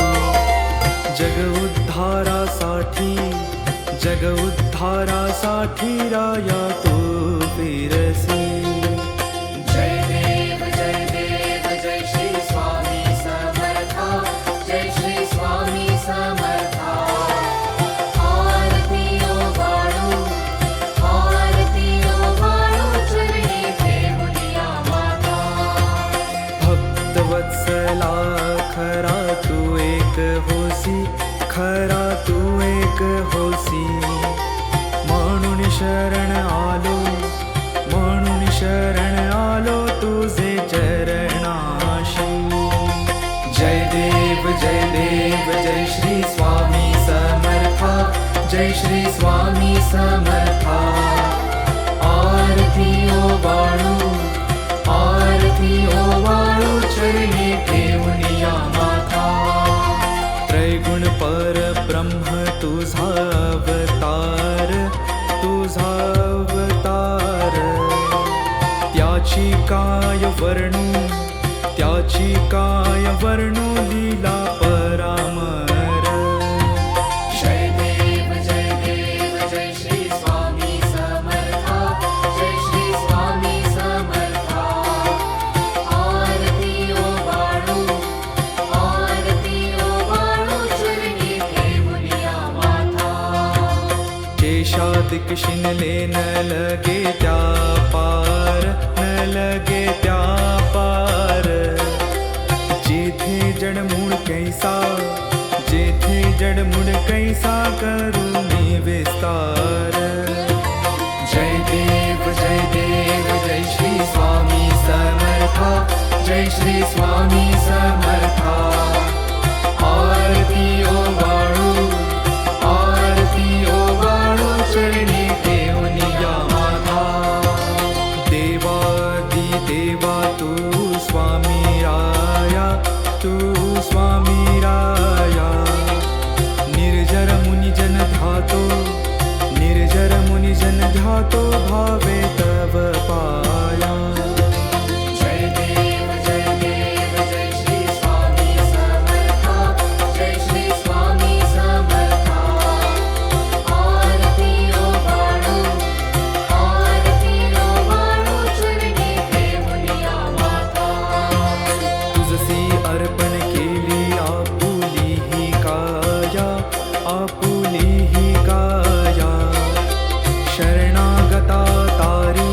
जग उद्धारासाठी, जग उद्धारासाठी राया तू फिरसी. जय देव जय श्री स्वामी समर्था, जय श्री स्वामी समर्था. आरती ओवाळू, आरती ओवाळू चरणी ठेवूया माता. भक्तवत्सला खरा तू एक होसी, खरा तू एक होसी. म्हणून शरण आलो, म्हणून शरण आलो तुझे चरणाशी. जय देव जय श्री स्वामी समर्था, जय श्री स्वामी समर्था. आरती ओवाळू, आरती ओवाळू चरणी ठेवूया माता. त्रैगुण परब्रह्म तुझा अवतार, तुझा अवतार. त्याची काय वर्णू, त्याची काय वर्णू लीला परामर. जय देव जय श्री स्वामी समर्था, जय श्री स्वामी समर्था. आरती ओवाळू, आरती ओवाळू चरणी ठेवूया माता. केशादिक शिनले न लगे त्या पार, न लगे त्या पार. जेथे जडमूळ कैसा, जेथे जडमूळ कैसा करुणी विस्तार. जय देव जय श्री स्वामी समर्था, जय श्री स्वामी समर्था. आरती ओवाळू, आरती ओवाळू चरणी ठेवूया माता. देवादी देवा तू स्वामी राया, तू स्वामी राया. निर्जर मुनिजन ध्यातो, निर्जर मुनिजन ध्यातो भावे तव पाया. जय देव जय श्री स्वामी समर्था, जय श्री स्वामी समर्था. आरती ओवाळू, आरती ओवाळू चरणी ठेवूया माता. तुझसी अर्पण केली आपुली ही काया, आपुली ही काया. शरणागता तारी,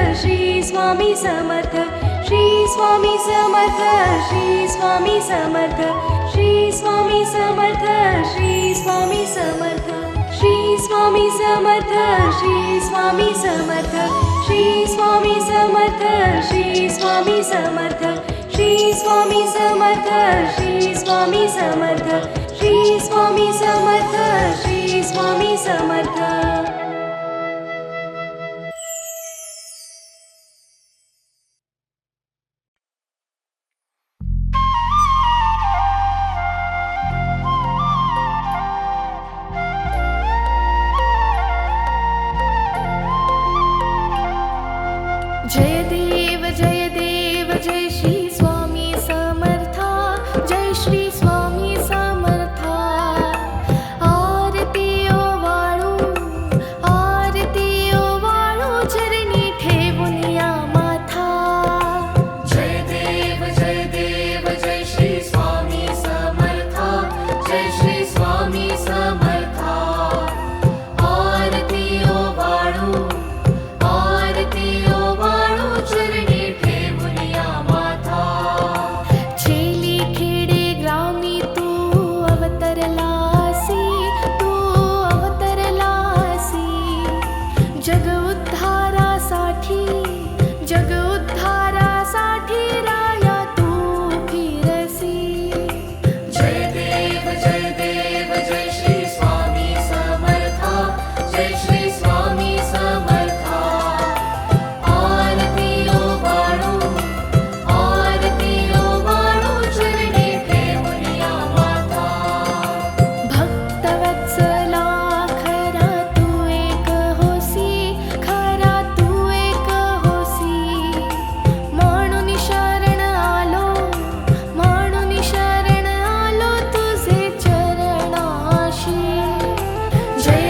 श्री स्वामी समर्थ श्री स्वामी समर्थ श्री स्वामी समर्थ श्री स्वामी समर्थ श्री स्वामी समर्थ श्री स्वामी समर्थ श्री स्वामी समर्थ श्री स्वामी समर्थ श्री स्वामी समर्थ श्री स्वामी समर्थ श्री स्वामी समर्थ श्री स्वामी समर्थ श्री स्वामी समर्थ जय देव जय श्री स्वामी समर्था जय श्री स्वामी समर्था आरती ओ वाळू चरणी ठेवून या माथा जय देव जय श्री स्वामी समर्था जय श्री स्वामी समर्था आरती ओ वाळू चरणी ठेवून या माथा छेली खेडे ग्रामी तू अवतरलासी जग उद्धारासाठी राया तू फिरसी जय देव जय श्री स्वामी समर्था जय श्री स्वामी समर्था आरती ओ वाळू चरणी ठेवून या माथा भक्तवत्सला खरा तू एक होसी म्हणून शरण आलो तुझे चरणाशी जय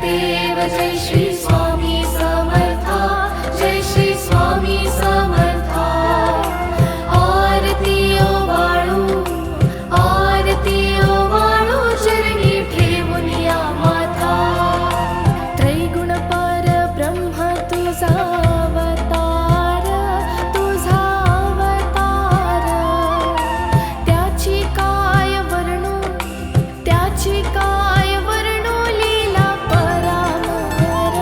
देव जय श्री स्वामी समर्था जय श्री स्वामी समर्था आरती ओ वाळू चरणी ठेवून या माथा त्रैगुण परब्रह्म तुझा अवतार त्याची काय वर्णू लीला परामर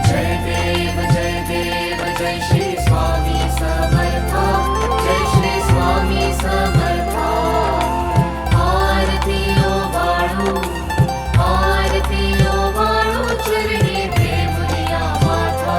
जय देव जय श्री स्वामी समर्था जय श्री स्वामी समर्था आरती ओ वाळू चरणी ठेवून या माथा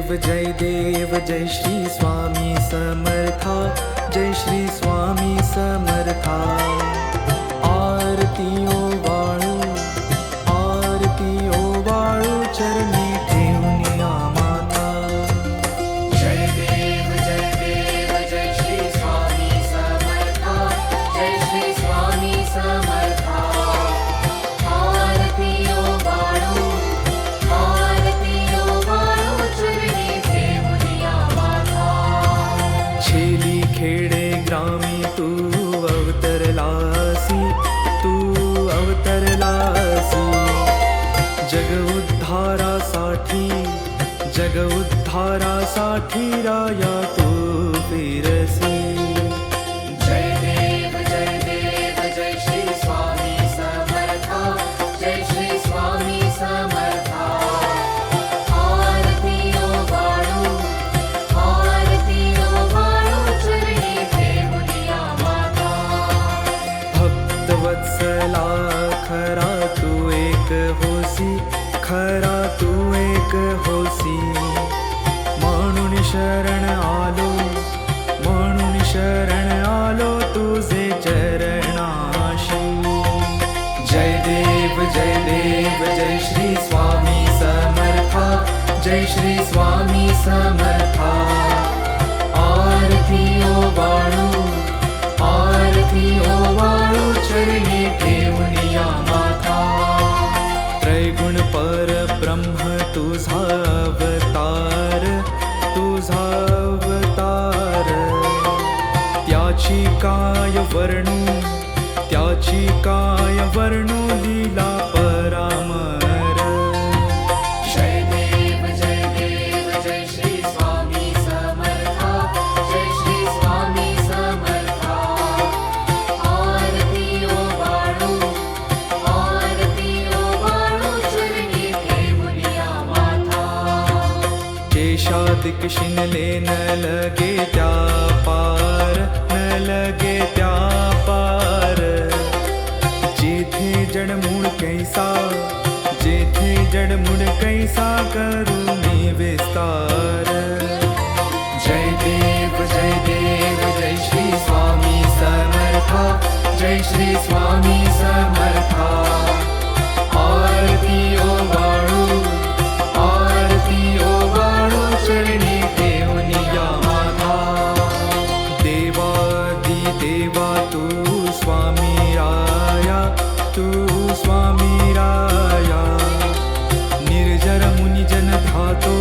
देव जय श्री स्वामी समर्था, जय श्री स्वामी समर्था. आरती ओवाळू, आरती ओवाळू, चरणी ठेवून या माता. जय देव जय श्री स्वामी समर्था, जय श्री स्वामी समर्था. आरती ओवाळू, आरती ओवाळू, चरणी ठेवून या माता. छेली खेडे ग्रामी तू अवतरलासी, तू अवतरलासी. जग उद्धारासाठी, जग उद्धारासाठी राया तू फिरसी. जय देव जय श्री स्वामी समर्था, जय श्री स्वामी समर्था. आरती ओवाळू, आरती ओवाळू, चरणी ठेवून या माता. भक्तवत्सला खरा तू एक होसी, खरा तू एक होसी. म्हणून शरण आलो, म्हणून शरण आलो तुझे चरणाशी. जय देव जय श्री स्वामी समर्था, जय श्री स्वामी समर्था. आरती ओवाळू, आरती ओवाळू, चरणी ठेवून या माता. त्रैगुण परब्रह्म तुझा अवतार, तुझा अवतार. त्याची काय वर्णू, त्याची काय वर्णू, लीला परामर. जय देव जय श्री स्वामी समर्था, जय श्री स्वामी समर्था. आरती ओवाळू, आरती ओवाळू, चरणी ठेवून या माता. केशादिक शिनले न लगे त्या पार, न लगे त्या पार. जेथे जडमूळ कैसा, जेथे जडमूळ कैसा, करू मी विस्तार. जय देव जय श्री स्वामी समर्था, जय श्री स्वामी समर्था. आरती ओवाळू, आरती ओवाळू, चरणी ठेवून या माता. देवादी देवा तू स्वामी राया, तू स्वामी राया. निर्जर मुनिजन ध्यातो,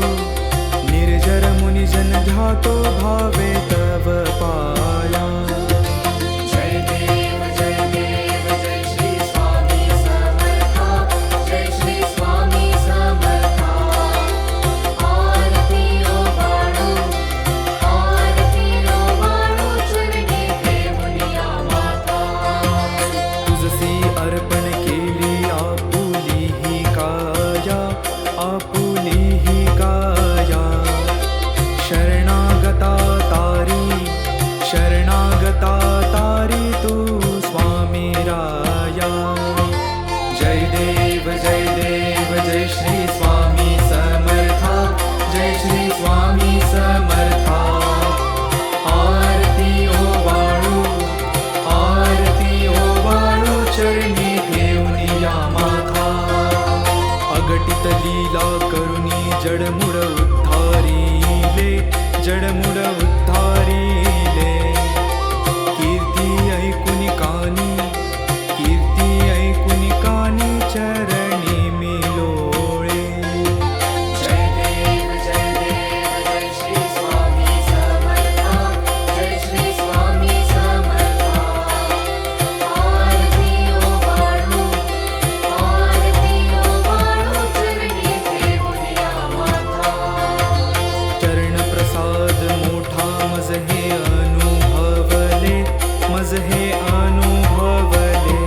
निर्जर मुनिजन ध्यातो, भावे तव पाया. जय देव जय श्री स्वामी समर्था, जय श्री स्वामी समर्था. आरती ओवाळू, आरती ओवाळू, चरणी ठेवून या माता. तुझसी अर्पण केली आपुली ही काया, आपुली ही काया. शरणागता तारी, शरणागता तारी, तू स्वामी राया. जय देव जय श्री स्वामी समर्था, जय श्री स्वामी समर्था. आरती ओवाळू, आरती ओवाळू, चरणी ठेवून या माता. अगटित लीला करुणी जडमुड उद्धारिले, जडमुड उद्धारिले. कीर्ती ऐकुनी कानी, कीर्ती ऐकुनी कानी, चरणी मी लोळे. जय देव जय श्री स्वामी समर्था, जय श्री स्वामी समर्था. आरती ओवाळू, आरती ओवाळू, चरणी ठेवून या माता. चरण प्रसाद मोठा मज हे अनुभवले, मज हे अनुभवले.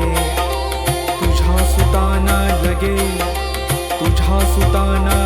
तुझ्या सुताना लगे, तुझ्या सुताना